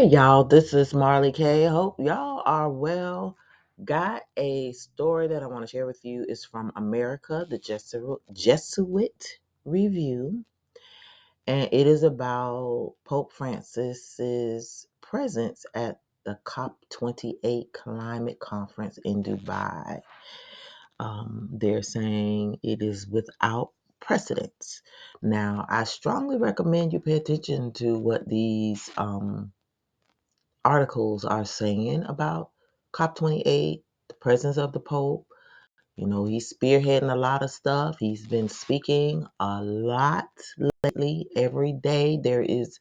Hey y'all, this is Marley K. Hope y'all are well. Got a story that I want to share with you. It's from America, the Jesuit Review, and it is about Pope Francis's presence at the COP28 climate conference in Dubai. They're saying it is without precedence. Now, I strongly recommend you pay attention to what these articles are saying about COP28, the presence of the Pope. You know, he's spearheading a lot of stuff. He's been speaking a lot lately. Every day there is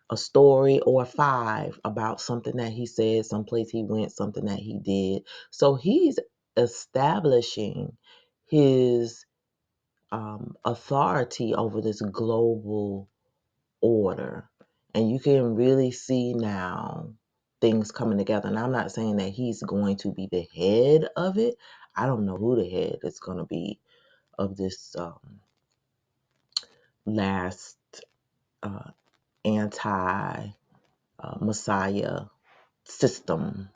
a story or five about something that he said, someplace he went, something that he did. So he's establishing his authority over this global order. And you can really see now things coming together. And I'm not saying that he's going to be the head of it. I don't know who the head is going to be of this last uh, anti Messiah system.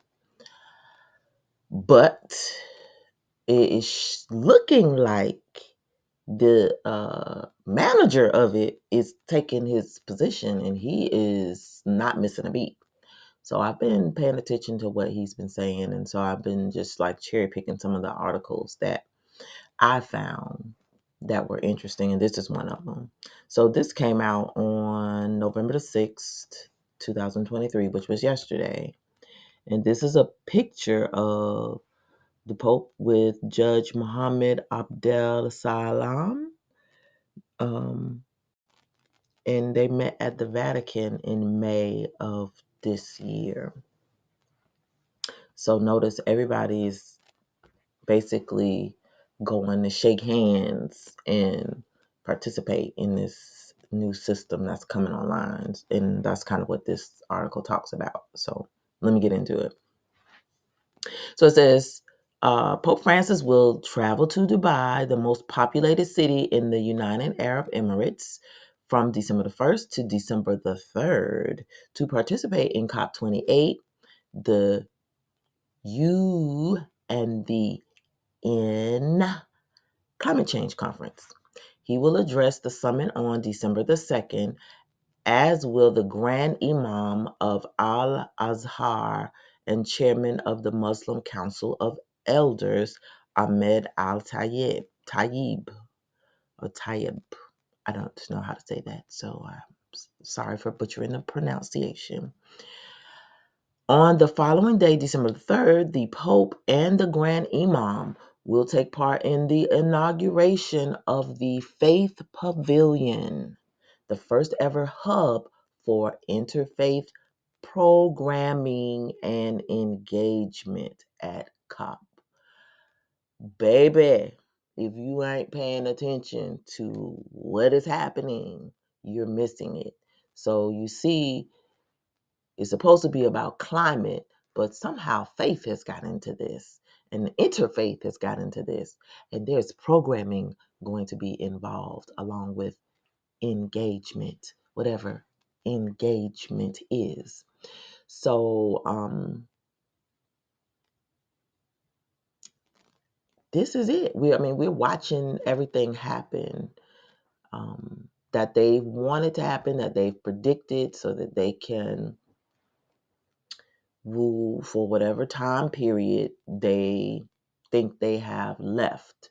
But it is looking like the manager of it is taking his position and he is not missing a beat. So I've been paying attention to what he's been saying. And so I've been just like cherry picking some of the articles that I found that were interesting. And this is one of them. So this came out on November the 6th, 2023, which was yesterday. And this is a picture of the Pope with Judge Mohammed Abdel Salam. And they met at the Vatican in May of this year. So notice everybody's basically going to shake hands and participate in this new system that's coming online. And that's kind of what this article talks about. So let me get into it. So it says Pope Francis will travel to Dubai, the most populated city in the United Arab Emirates, from December the 1st to December the 3rd to participate in COP28, the U and the N Climate Change Conference. He will address the summit on December the 2nd, as will the Grand Imam of Al Azhar and chairman of the Muslim Council of Elders, Ahmed Al Tayyib, or Tayyib. I don't know how to say that, so I'm sorry for butchering the pronunciation. On the following day, December 3rd, the Pope and the Grand Imam will take part in the inauguration of the Faith Pavilion, the first ever hub for interfaith programming and engagement at COP. Baby, if you ain't paying attention to what is happening, you're missing it. So you see, it's supposed to be about climate, but somehow faith has got into this, and interfaith has got into this, and there's programming going to be involved along with engagement, whatever engagement is. So this is it. We're watching everything happen that they wanted to happen, that they've predicted, so that they can rule for whatever time period they think they have left.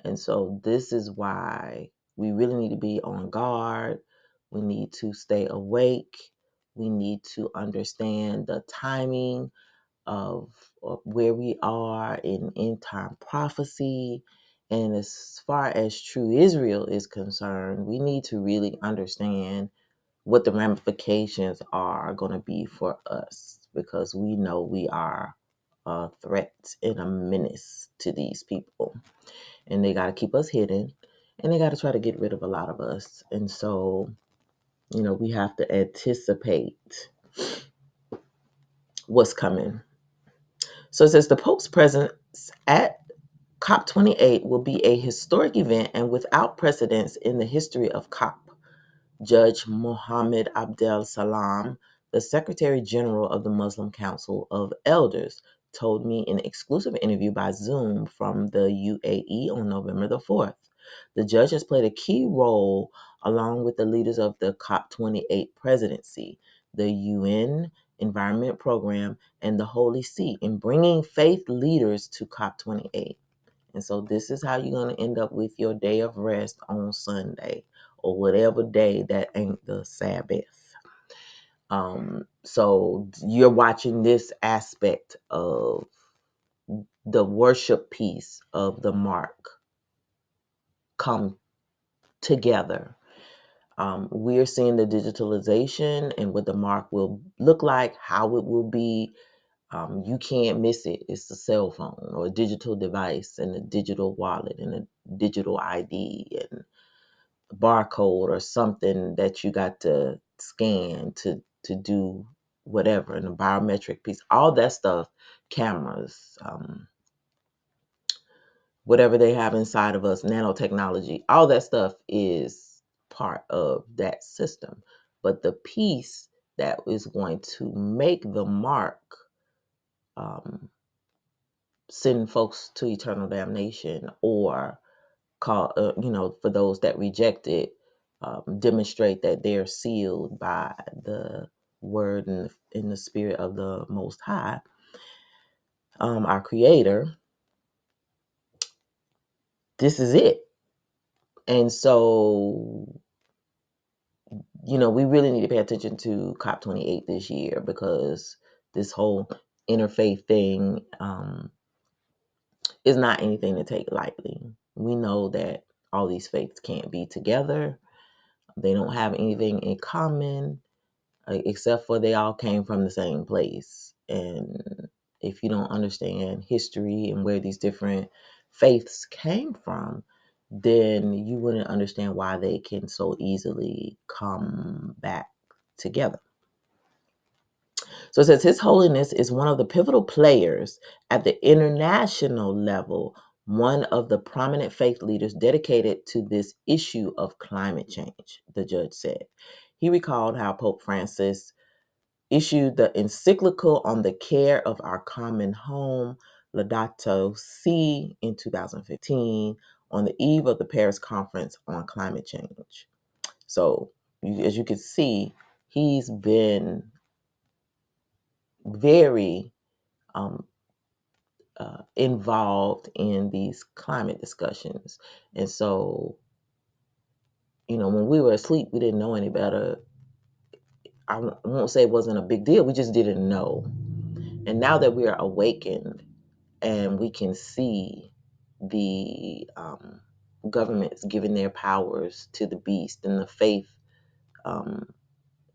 And so this is why we really need to be on guard. We need to stay awake. We need to understand the timing of where we are in end time prophecy. And as far as true Israel is concerned, we need to really understand what the ramifications are going to be for us, because we know we are a threat and a menace to these people, and they got to keep us hidden, and they got to try to get rid of a lot of us. And so, we have to anticipate what's coming. So it says the Pope's presence at COP28 will be a historic event and without precedence in the history of COP. Judge Mohammed Abdel Salam, The Secretary General of the Muslim Council of Elders told me in an exclusive interview by Zoom from the UAE on November the 4th. The judge has played a key role along with the leaders of the COP28 presidency, the UN Environment Program, and the Holy See in bringing faith leaders to COP28. And so this is how you're going to end up with your day of rest on Sunday or whatever day that ain't the Sabbath. So you're watching this aspect of the worship piece of the mark come together. We're seeing the digitalization and what the mark will look like, how it will be. You can't miss it. It's a cell phone or a digital device and a digital wallet and a digital ID and a barcode or something that you got to scan to do whatever, and a biometric piece. All that stuff, cameras, whatever they have inside of us, nanotechnology, all that stuff is part of that system. But the piece that is going to make the mark um, send folks to eternal damnation or call, for those that reject it, demonstrate that they're sealed by the word and in the spirit of the Most High, our Creator. This is it. And so, we really need to pay attention to COP28 this year, because this whole interfaith thing is not anything to take lightly. We know that all these faiths can't be together. They don't have anything in common, except for they all came from the same place. And if you don't understand history and where these different faiths came from, then you wouldn't understand why they can so easily come back together. So it says, His Holiness is one of the pivotal players at the international level, one of the prominent faith leaders dedicated to this issue of climate change, the judge said. He recalled how Pope Francis issued the encyclical on the care of our common home, Laudato Si, in 2015, on the eve of the Paris Conference on Climate Change. So, as you can see, he's been very involved in these climate discussions. And so, when we were asleep, we didn't know any better. I won't say it wasn't a big deal. We just didn't know. And now that we are awakened and we can see the governments giving their powers to the beast, and the faith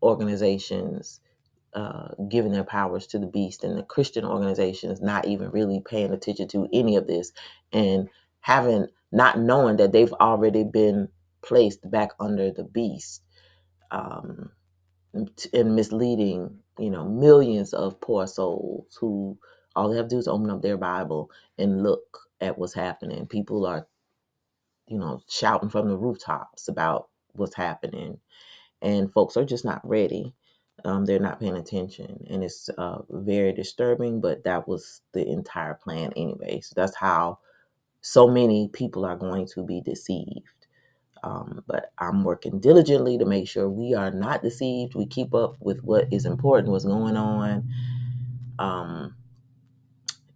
organizations giving their powers to the beast, and the Christian organizations not even really paying attention to any of this, and not knowing that they've already been placed back under the beast, and misleading, millions of poor souls who all they have to do is open up their Bible and look at what's happening. People are, shouting from the rooftops about what's happening, and folks are just not ready. They're not paying attention, and it's very disturbing. But that was the entire plan anyway. So that's how so many people are going to be deceived. But I'm working diligently to make sure we are not deceived. We keep up with what is important, what's going on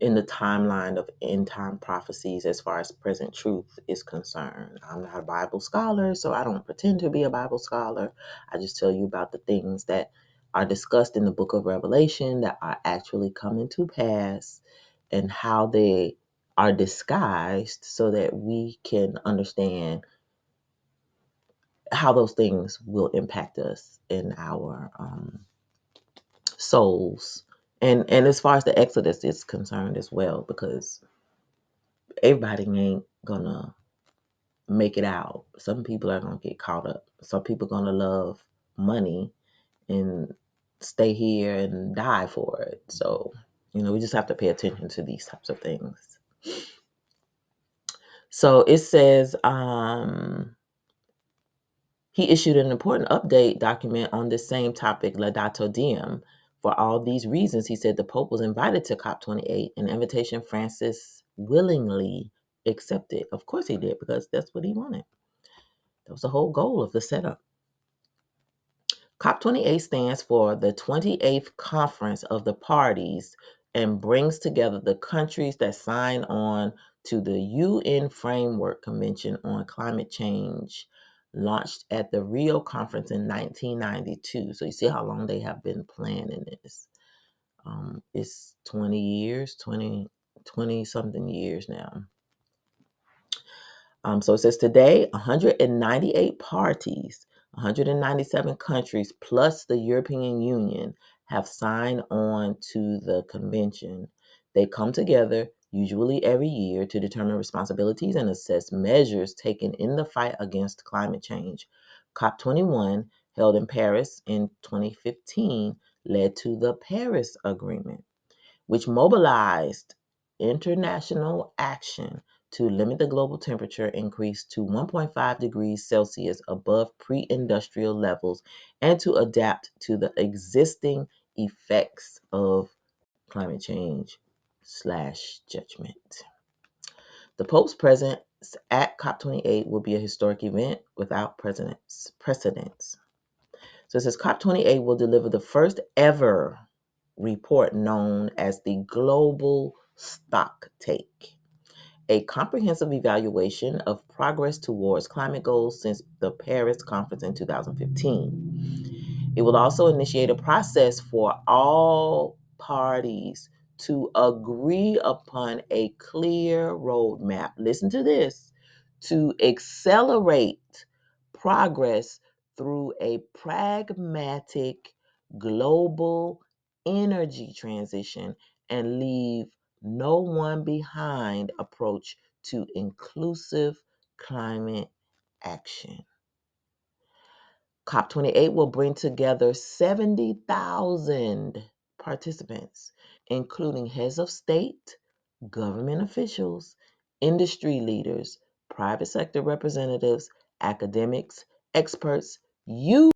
in the timeline of end time prophecies as far as present truth is concerned. I'm not a Bible scholar, so I don't pretend to be a Bible scholar. I just tell you about the things that are discussed in the book of Revelation that are actually coming to pass, and how they are disguised so that we can understand how those things will impact us in our souls. And as far as the Exodus is concerned as well, because everybody ain't gonna make it out. Some people are gonna get caught up. Some people are gonna love money and stay here and die for it. So, we just have to pay attention to these types of things. So it says, He issued an important update document on this same topic, Laudato Diem. For all these reasons, he said the Pope was invited to COP28, an invitation Francis willingly accepted. Of course he did, because that's what he wanted. That was the whole goal of the setup. COP28 stands for the 28th Conference of the Parties and brings together the countries that sign on to the UN Framework Convention on Climate Change, launched at the Rio Conference in 1992. So you see how long they have been planning this. It's 20 years, 20 something years now. So it says today, 198 parties, 197 countries, plus the European Union have signed on to the convention. They come together, usually every year, to determine responsibilities and assess measures taken in the fight against climate change. COP21, held in Paris in 2015, led to the Paris Agreement, which mobilized international action to limit the global temperature increase to 1.5 degrees Celsius above pre-industrial levels and to adapt to the existing effects of climate change / judgment. The Pope's presence at COP28 will be a historic event without precedents. So it says COP28 will deliver the first ever report known as the Global Stocktake, a comprehensive evaluation of progress towards climate goals since the Paris Conference in 2015. It will also initiate a process for all parties to agree upon a clear roadmap. Listen to this, to accelerate progress through a pragmatic global energy transition and leave no one behind approach to inclusive climate action. COP28 will bring together 70,000 participants, including heads of state, government officials, industry leaders, private sector representatives, academics, experts, youth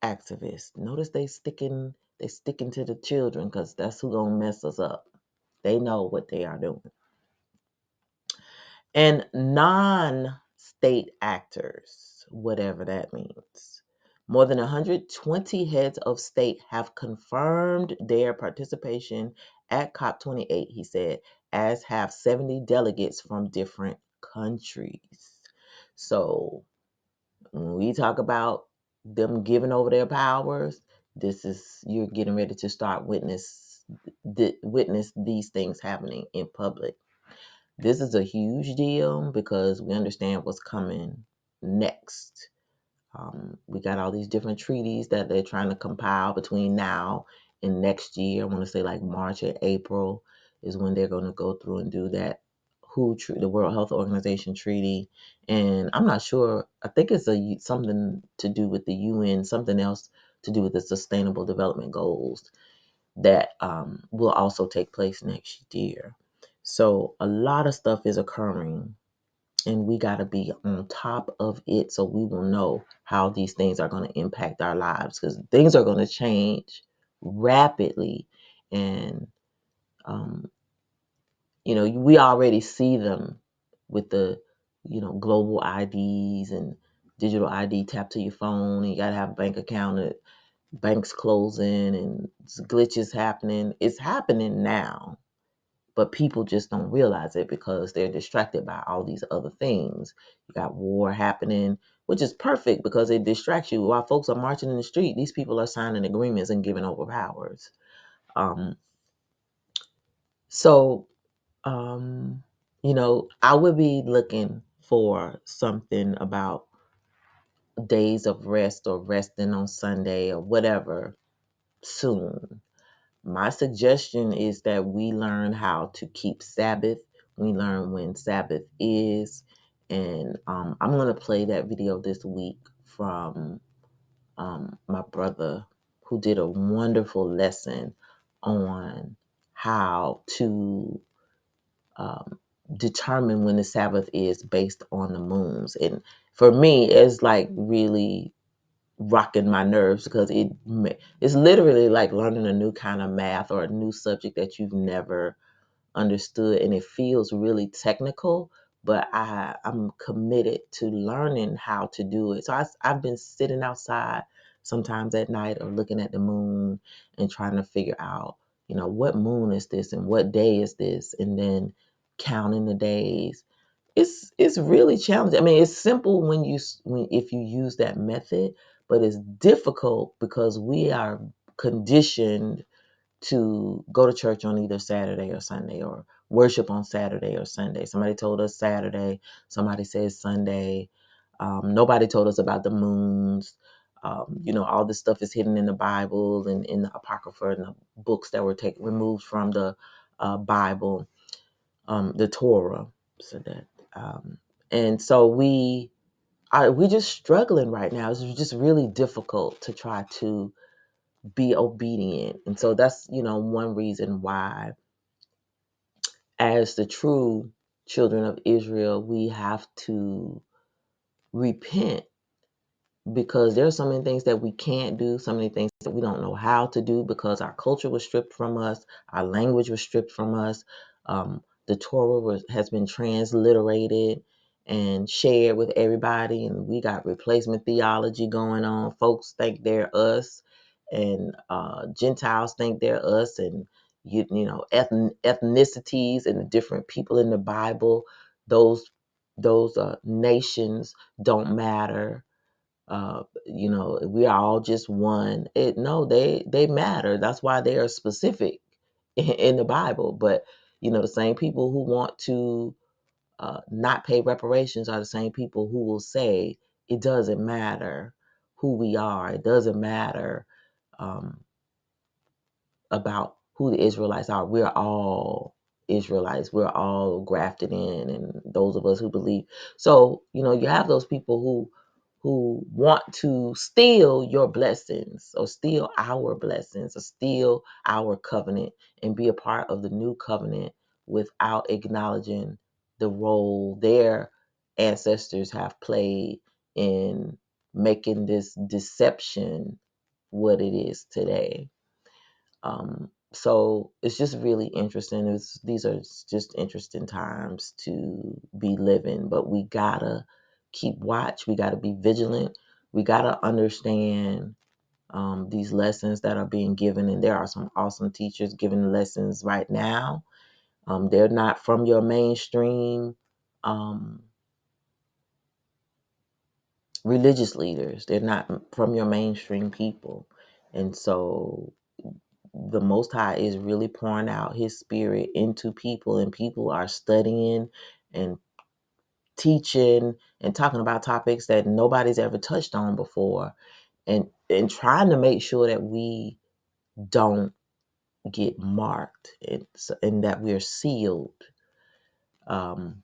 activists. Notice they sticking to the children because that's who gonna mess us up. They know what they are doing. And non-state actors, whatever that means. More than 120 heads of state have confirmed their participation at COP28, he said, as have 70 delegates from different countries. So when we talk about them giving over their powers, this is, you're getting ready to start witness these things happening in public. This is a huge deal because we understand what's coming next. We got all these different treaties that they're trying to compile between now and next year. I want to say like March or April is when they're going to go through and do that the World Health Organization treaty. And I'm not sure. I think it's something to do with the UN, something else to do with the Sustainable Development Goals that will also take place next year. So a lot of stuff is occurring and we got to be on top of it so we will know how these things are going to impact our lives, because things are going to change rapidly. And, we already see them with the, global IDs and digital ID tap to your phone, and you got to have a bank account, and banks closing and glitches happening. It's happening now. But people just don't realize it because they're distracted by all these other things. You got war happening, which is perfect because it distracts you. While folks are marching in the street, these people are signing agreements and giving over powers. Um, so, I would be looking for something about days of rest or resting on Sunday or whatever soon. My suggestion is that we learn how to keep Sabbath. We learn when Sabbath is. And I'm going to play that video this week from my brother, who did a wonderful lesson on how to determine when the Sabbath is based on the moons. And for me, it's like really rocking my nerves because it's literally like learning a new kind of math or a new subject that you've never understood, and it feels really technical, but I'm committed to learning how to do it. So I've been sitting outside sometimes at night or looking at the moon and trying to figure out, what moon is this and what day is this, and then counting the days. It's really challenging. I mean, it's simple when if you use that method, but it's difficult because we are conditioned to go to church on either Saturday or Sunday, or worship on Saturday or Sunday. Somebody told us Saturday, somebody says Sunday. Nobody told us about the moons. All this stuff is hidden in the Bible and in the Apocrypha and the books that were removed from the Bible, the Torah. So that, and so we just struggling right now. It's just really difficult to try to be obedient. And so that's, one reason why, as the true children of Israel, we have to repent, because there are so many things that we can't do, so many things that we don't know how to do because our culture was stripped from us, our language was stripped from us. The Torah has been transliterated and shared with everybody, and we got replacement theology going on. Folks think they're us, and Gentiles think they're us, and ethnicities and the different people in the Bible. Those nations don't matter. We are all just one. No, they matter. That's why they are specific in the Bible. But the same people who want to not pay reparations are the same people who will say it doesn't matter who we are. It doesn't matter um, about who the Israelites are. We're all Israelites. We're all grafted in, and those of us who believe. So, you have those people who want to steal your blessings, or steal our blessings, or steal our covenant, and be a part of the new covenant without acknowledging the role their ancestors have played in making this deception what it is today. So it's just really interesting. These are just interesting times to be living, but we gotta keep watch. We gotta be vigilant. We gotta understand these lessons that are being given, and there are some awesome teachers giving lessons right now. They're not from your mainstream um, religious leaders. They're not from your mainstream people, and so the Most High is really pouring out His Spirit into people, and people are studying and teaching and talking about topics that nobody's ever touched on before, and trying to make sure that we don't get marked, and that we're sealed. Um,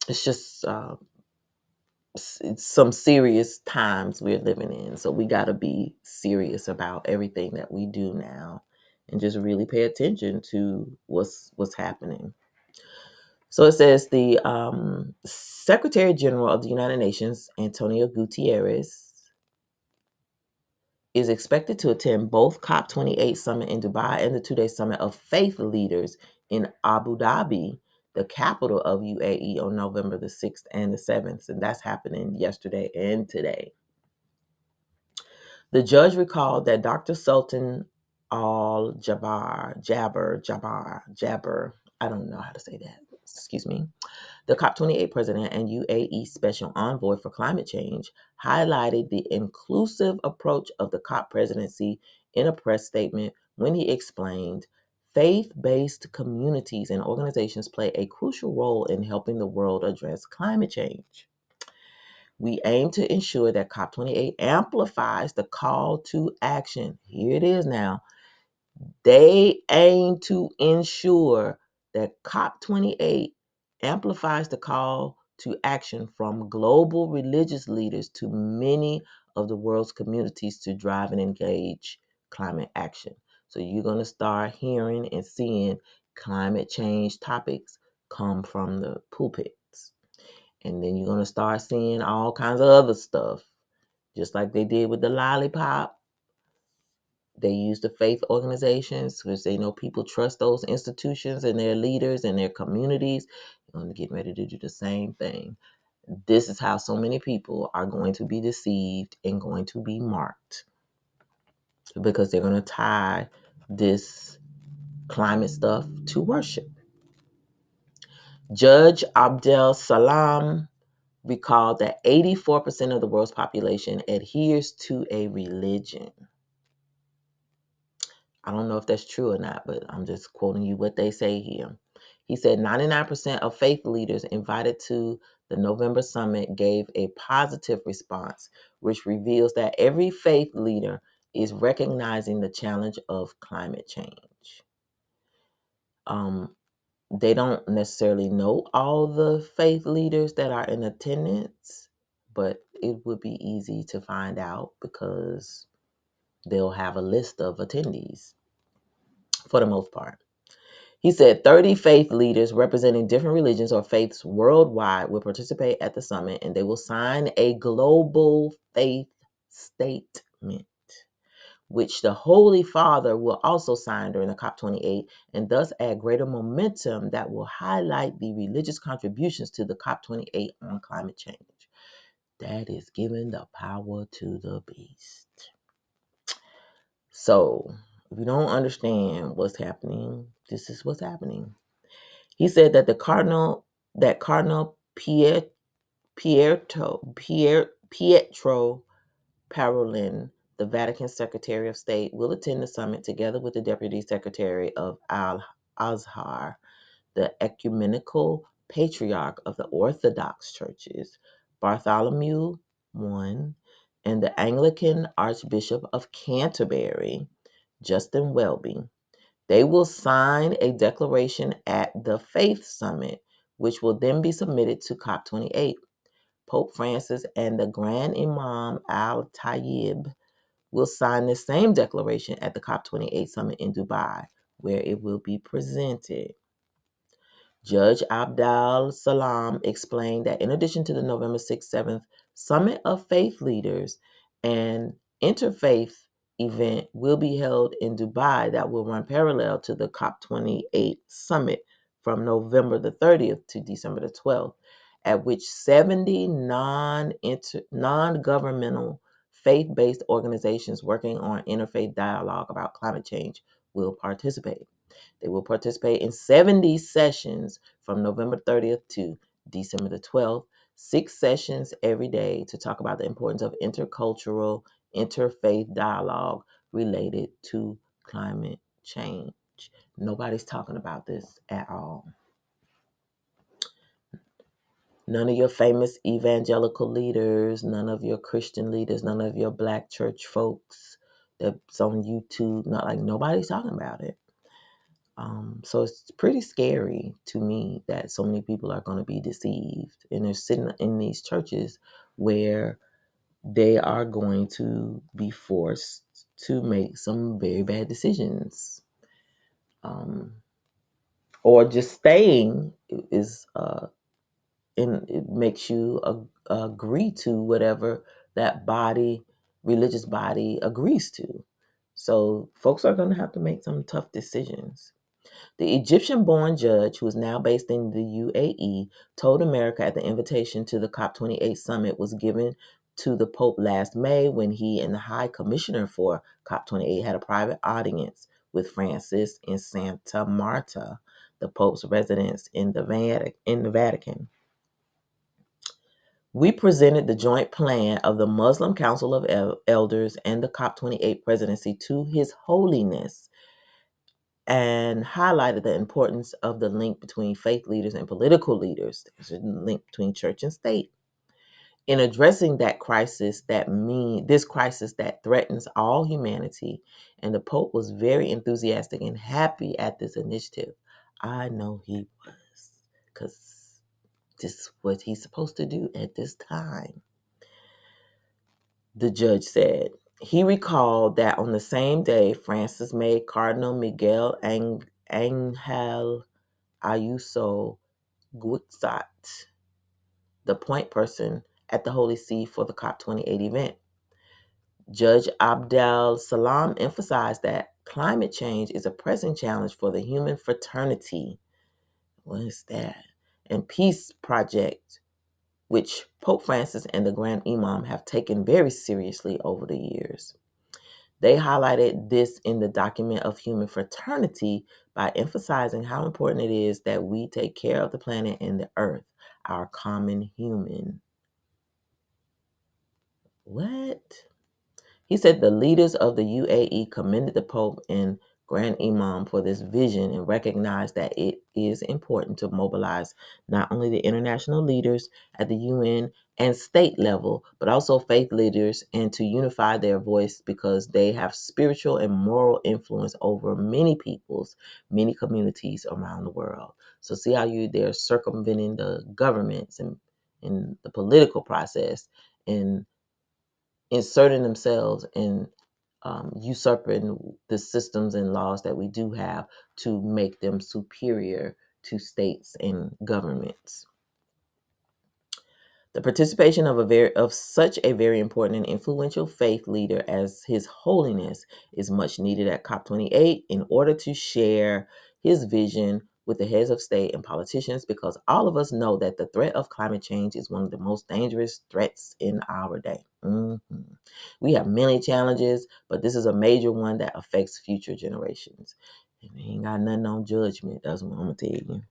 it's just it's some serious times we're living in, so we got to be serious about everything that we do now, and just really pay attention to what's happening. So it says the Secretary General of the United Nations, Antonio Guterres, is expected to attend both COP28 summit in Dubai and the two-day summit of faith leaders in Abu Dhabi, the capital of UAE, on November the 6th and the 7th. And that's happening yesterday and today. The judge recalled that Dr. Sultan Al Jabber, I don't know how to say that, excuse me, the COP28 president and UAE special envoy for climate change, highlighted the inclusive approach of the COP presidency in a press statement when he explained faith-based communities and organizations play a crucial role in helping the world address climate change. We aim to ensure that COP28 amplifies the call to action. Here it is now. They aim to ensure that COP28 amplifies the call to action from global religious leaders to many of the world's communities to drive and engage climate action. So you're going to start hearing and seeing climate change topics come from the pulpits. And then you're going to start seeing all kinds of other stuff, just like they did with the lollipop. They use the faith organizations because they know people trust those institutions and their leaders and their communities. They're going to get ready to do the same thing. This is how so many people are going to be deceived and going to be marked, because they're going to tie this climate stuff to worship. Judge Abdel Salam recalled that 84% of the world's population adheres to a religion. I don't know if that's true or not, but I'm just quoting you what they say here. He said 99% of faith leaders invited to the November summit gave a positive response, which reveals that every faith leader is recognizing the challenge of climate change. They don't necessarily know all the faith leaders that are in attendance, but it would be easy to find out because they'll have a list of attendees for the most part. He said 30 faith leaders representing different religions or faiths worldwide will participate at the summit, and they will sign a global faith statement, which the Holy Father will also sign during the COP28, and thus add greater momentum that will highlight the religious contributions to the COP28 on climate change. That is giving the power to the beast. So, if you don't understand what's happening, this is what's happening. He said that Cardinal Pietro Parolin, the Vatican Secretary of State, will attend the summit together with the Deputy Secretary of Al-Azhar, the ecumenical patriarch of the Orthodox churches, Bartholomew I, and the Anglican Archbishop of Canterbury, Justin Welby. They will sign a declaration at the Faith Summit, which will then be submitted to COP28. Pope Francis and the Grand Imam al-Tayyib will sign the same declaration at the COP28 summit in Dubai, where it will be presented. Judge Abdel Salam explained that in addition to the November 6th, 7th Summit of Faith Leaders, an Interfaith event will be held in Dubai that will run parallel to the COP28 summit from November the 30th to December the 12th, at which 70 non-governmental faith-based organizations working on interfaith dialogue about climate change will participate. They will participate in 70 sessions from November 30th to December the 12th, 6 sessions every day to talk about the importance of intercultural, interfaith dialogue related to climate change. Nobody's talking about this at all. None of your famous evangelical leaders, none of your Christian leaders, none of your black church folks that's on YouTube, nobody's talking about it. So it's pretty scary to me that so many people are going to be deceived, and they're sitting in these churches where they are going to be forced to make some very bad decisions. Or just staying is and it makes you agree to whatever that religious body agrees to. So folks are going to have to make some tough decisions. The Egyptian-born judge, who is now based in the UAE, told America at the invitation to the COP28 summit was given to the Pope last May when he and the High Commissioner for COP28 had a private audience with Francis in Santa Marta, the Pope's residence in the Vatican. We presented the joint plan of the Muslim Council of Elders and the COP28 presidency to His Holiness, and highlighted the importance of the link between faith leaders and political leaders. There's a link between church and state. In addressing this crisis that threatens all humanity, and the Pope was very enthusiastic and happy at this initiative. I know he was, because this is what he's supposed to do at this time. The judge said he recalled that on the same day, Francis made Cardinal Miguel Angel Ayuso Gutsat, the point person at the Holy See for the COP28 event. Judge Abdel Salam emphasized that climate change is a pressing challenge for the human fraternity. What is that? And peace project, which Pope Francis and the Grand Imam have taken very seriously over the years. They highlighted this in the document of human fraternity by emphasizing how important it is that we take care of the planet and the earth, our common human. What? He said the leaders of the UAE commended the Pope and Grand Imam for this vision and recognized that it is important to mobilize not only the international leaders at the UN and state level, but also faith leaders and to unify their voice because they have spiritual and moral influence over many peoples, many communities around the world. So see how they're circumventing the governments and the political process and inserting themselves and usurping the systems and laws that we do have to make them superior to states and governments. The participation of such a very important and influential faith leader as His Holiness is much needed at COP28 in order to share his vision with the heads of state and politicians because all of us know that the threat of climate change is one of the most dangerous threats in our day. We have many challenges, but this is a major one that affects future generations. And we ain't got nothing on judgment. That's what I'm going to tell you.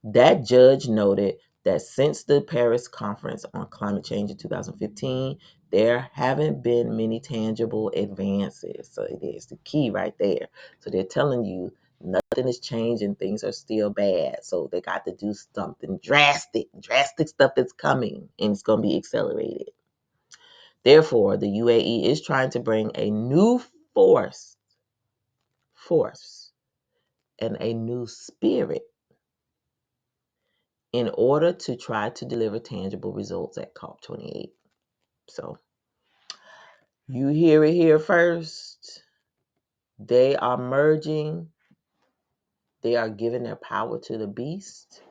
That judge noted that since the Paris Conference on Climate Change in 2015, there haven't been many tangible advances. So it is the key right there. So they're telling you nothing is changing, things are still bad. So they got to do something drastic. Drastic stuff is coming and it's going to be accelerated. Therefore, the UAE is trying to bring a new force and a new spirit in order to try to deliver tangible results at COP28. So you hear it here first. They are merging. They are giving their power to the beast.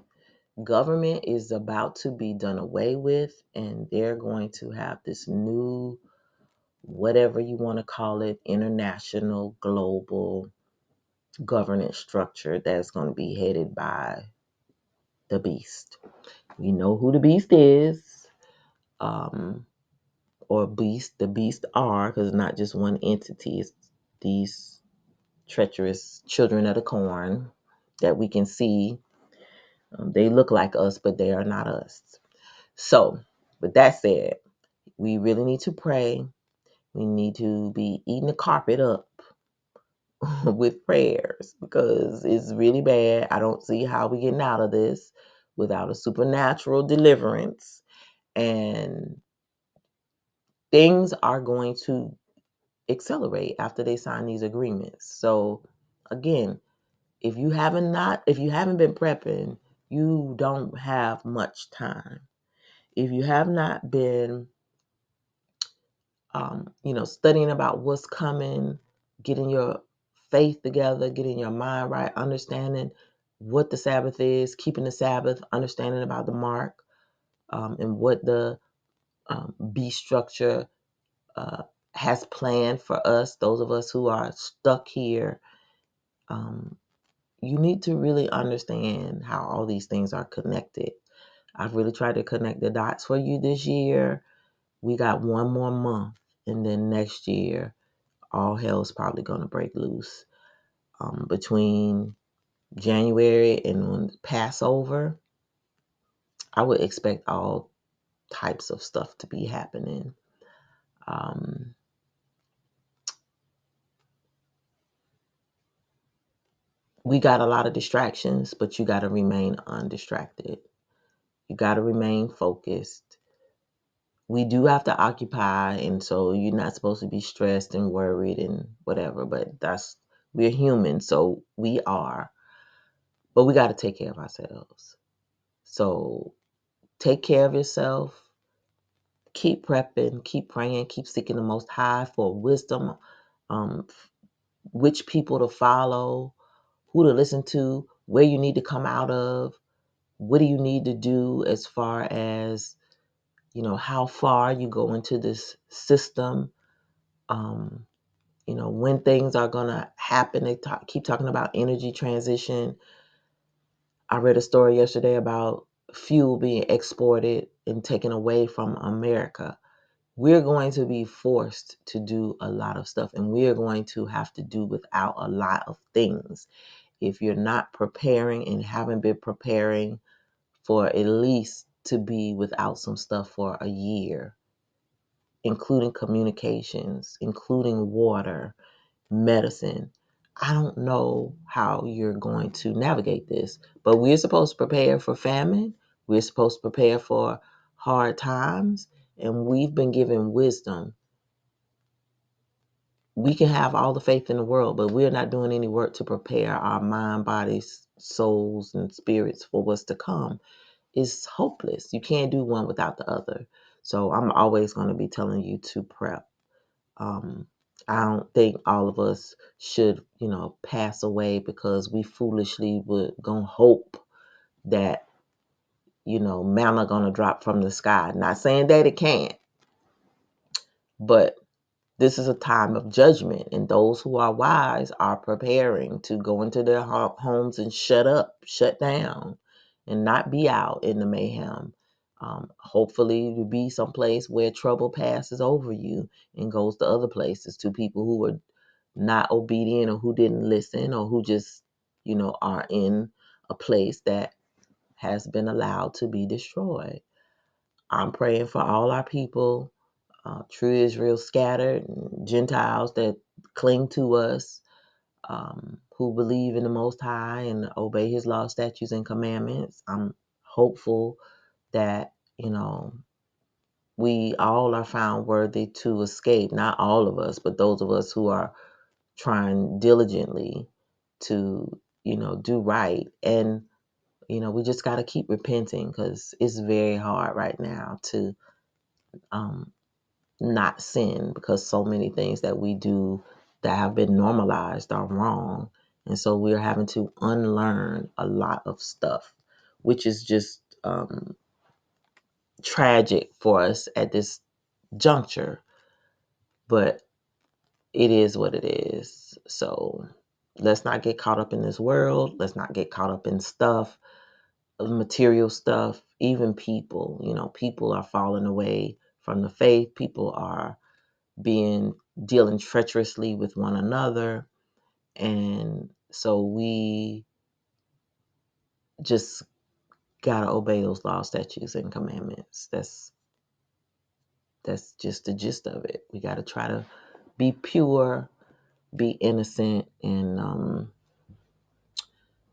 Government is about to be done away with, and they're going to have this new, whatever you want to call it, international, global governance structure that's going to be headed by the beast. We know who the beast is. Or the beast are, because it's not just one entity, it's these treacherous children of the corn that we can see. They look like us, but they are not us. So, with that said, we really need to pray. We need to be eating the carpet up with prayers because it's really bad. I don't see how we're getting out of this without a supernatural deliverance. And things are going to accelerate after they sign these agreements. So again, if you haven't been prepping, you don't have much time. If you have not been studying about what's coming, getting your faith together, getting your mind right, understanding what the Sabbath is, keeping the Sabbath, understanding about the mark, and what the beast structure has planned for us, those of us who are stuck here. You need to really understand how all these things are connected. I've really tried to connect the dots for you this year. We got one more month, and then next year, all hell's probably going to break loose. Between January and Passover, I would expect all types of stuff to be happening. We got a lot of distractions, but you got to remain undistracted. You got to remain focused. We do have to occupy, and so you're not supposed to be stressed and worried and whatever, but we're human, so we are. But we got to take care of ourselves. So take care of yourself. Keep prepping, keep praying, keep seeking the Most High for wisdom, which people to follow, who to listen to, where you need to come out of, what do you need to do as far as, how far you go into this system, when things are going to happen. They keep talking about energy transition. I read a story yesterday about fuel being exported and taken away from America. We're going to be forced to do a lot of stuff, and we're going to have to do without a lot of things. If you're not preparing and haven't been preparing for at least to be without some stuff for a year, including communications, including water, medicine, I don't know how you're going to navigate this. But we're supposed to prepare for famine. We're supposed to prepare for hard times. And we've been given wisdom. We can have all the faith in the world, but we're not doing any work to prepare our mind, bodies, souls, and spirits for what's to come. It's hopeless. You can't do one without the other. So I'm always going to be telling you to prep. Um, I don't think all of us should, pass away because we foolishly would gonna hope that, manna gonna drop from the sky. Not saying that it can't, but this is a time of judgment, and those who are wise are preparing to go into their homes and shut up, shut down, and not be out in the mayhem. Hopefully, to be someplace where trouble passes over you and goes to other places, to people who are not obedient or who didn't listen or who just, are in a place that has been allowed to be destroyed. I'm praying for all our people, true Israel scattered, and Gentiles that cling to us, who believe in the Most High and obey His law, statutes, and commandments. I'm hopeful that, we all are found worthy to escape. Not all of us, but those of us who are trying diligently to, do right. And, we just got to keep repenting because it's very hard right now to um, not sin, because so many things that we do that have been normalized are wrong. And so we're having to unlearn a lot of stuff, which is just tragic for us at this juncture. But it is what it is. So let's not get caught up in this world. Let's not get caught up in stuff, material stuff, even people. People are falling away from the faith. People are dealing treacherously with one another. And so we just gotta obey those laws, statutes, and commandments. That's just the gist of it. We gotta try to be pure, be innocent, and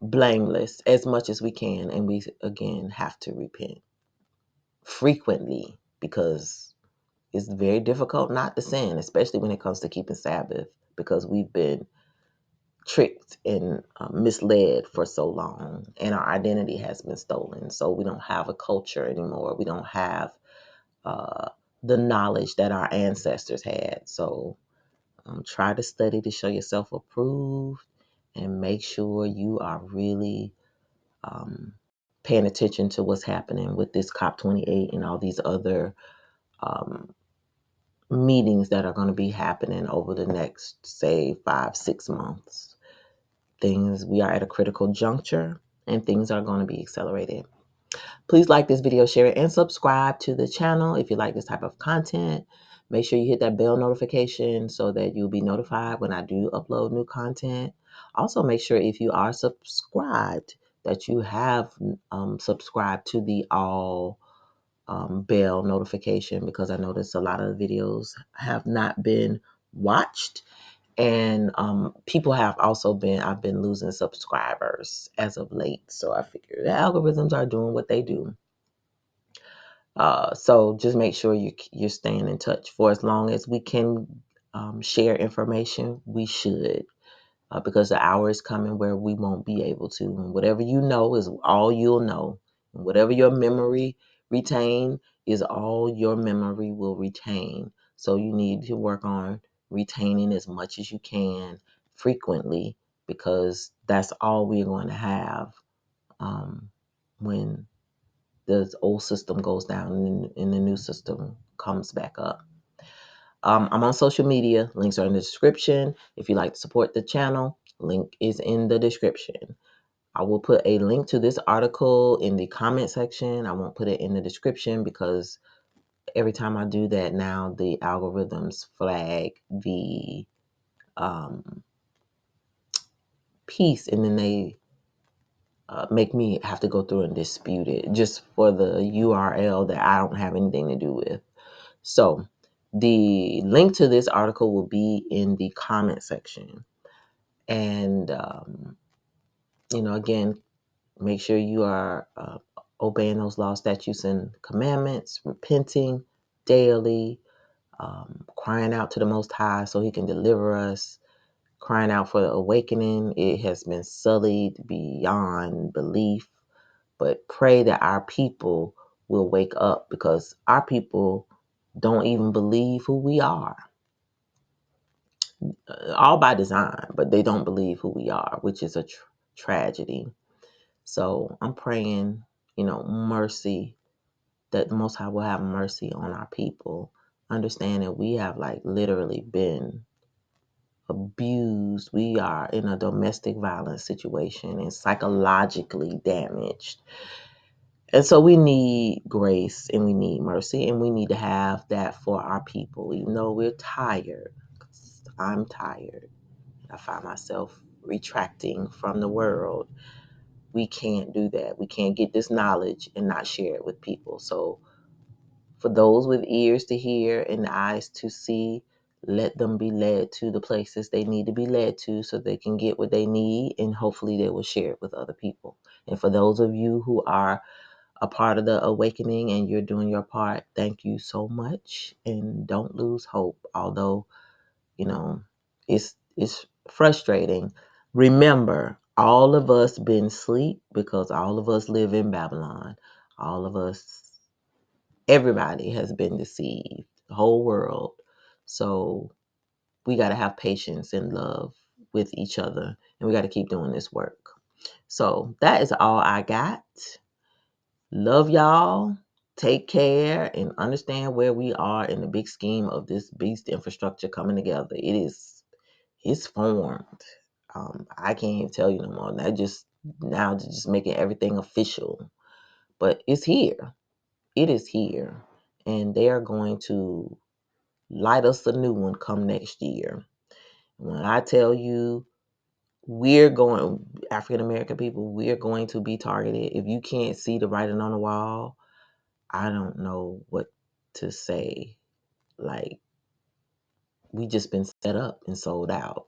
blameless as much as we can. And we again have to repent frequently, because it's very difficult not to sin, especially when it comes to keeping Sabbath, because we've been tricked and misled for so long, and our identity has been stolen. So we don't have a culture anymore. We don't have uh, the knowledge that our ancestors had. So try to study to show yourself approved, and make sure you are really um, paying attention to what's happening with this COP28 and all these other um, meetings that are going to be happening over the next, say, 5-6 months. We are at a critical juncture, and things are going to be accelerated. Please like this video, share it, and subscribe to the channel if you like this type of content. Make sure you hit that bell notification so that you'll be notified when I do upload new content. Also, make sure if you are subscribed that you have subscribed to the all bell notification, because I noticed a lot of the videos have not been watched. And people have also I've been losing subscribers as of late. So I figure the algorithms are doing what they do. So just make sure you're staying in touch. For as long as we can share information, we should. Because the hour is coming where we won't be able to. And whatever you know is all you'll know. And whatever your memory retain is all your memory will retain. So you need to work on retaining as much as you can frequently, because that's all we're going to have. Um, when the old system goes down and the new system comes back up. I'm on social media. Links are in the description. If you'd like to support the channel, link is in the description. I will put a link to this article in the comment section. I won't put it in the description because every time I do that now, the algorithms flag the piece, and then they make me have to go through and dispute it just for the URL that I don't have anything to do with. So the link to this article will be in the comment section. And, again, make sure you are obeying those laws, statutes, and commandments, repenting daily, crying out to the Most High so He can deliver us, crying out for the awakening. It has been sullied beyond belief, but pray that our people will wake up, because our people don't even believe who we are. All by design, but they don't believe who we are, which is a tragedy. So I'm praying, mercy, that the Most High will have mercy on our people. Understand that we have literally been abused. We are in a domestic violence situation and psychologically damaged. And so we need grace and we need mercy, and we need to have that for our people, even though we're tired. I'm tired. I find myself retracting from the world. We can't do that. We can't get this knowledge and not share it with people. So for those with ears to hear and eyes to see, let them be led to the places they need to be led to so they can get what they need, and hopefully they will share it with other people. And for those of you who are a part of the awakening and you're doing your part, thank you so much, and don't lose hope. Although, it's frustrating. Remember, all of us been asleep because all of us live in Babylon. All of us, everybody has been deceived, the whole world. So we got to have patience and love with each other, and we got to keep doing this work. So that is all I got. Love y'all. Take care and understand where we are in the big scheme of this beast infrastructure coming together. It's formed. I can't even tell you no more. Now just making everything official. But it's here. It is here. And they are going to light us a new one come next year. When I tell you African American people, we're going to be targeted. If you can't see the writing on the wall, I don't know what to say. We just been set up and sold out.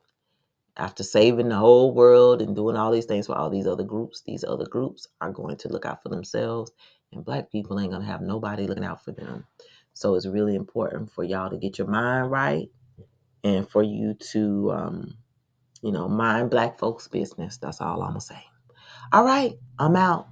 After saving the whole world and doing all these things for all these other groups are going to look out for themselves, and Black people ain't going to have nobody looking out for them. So it's really important for y'all to get your mind right, and for you to, mind Black folks' business. That's all I'm going to say. All right, I'm out.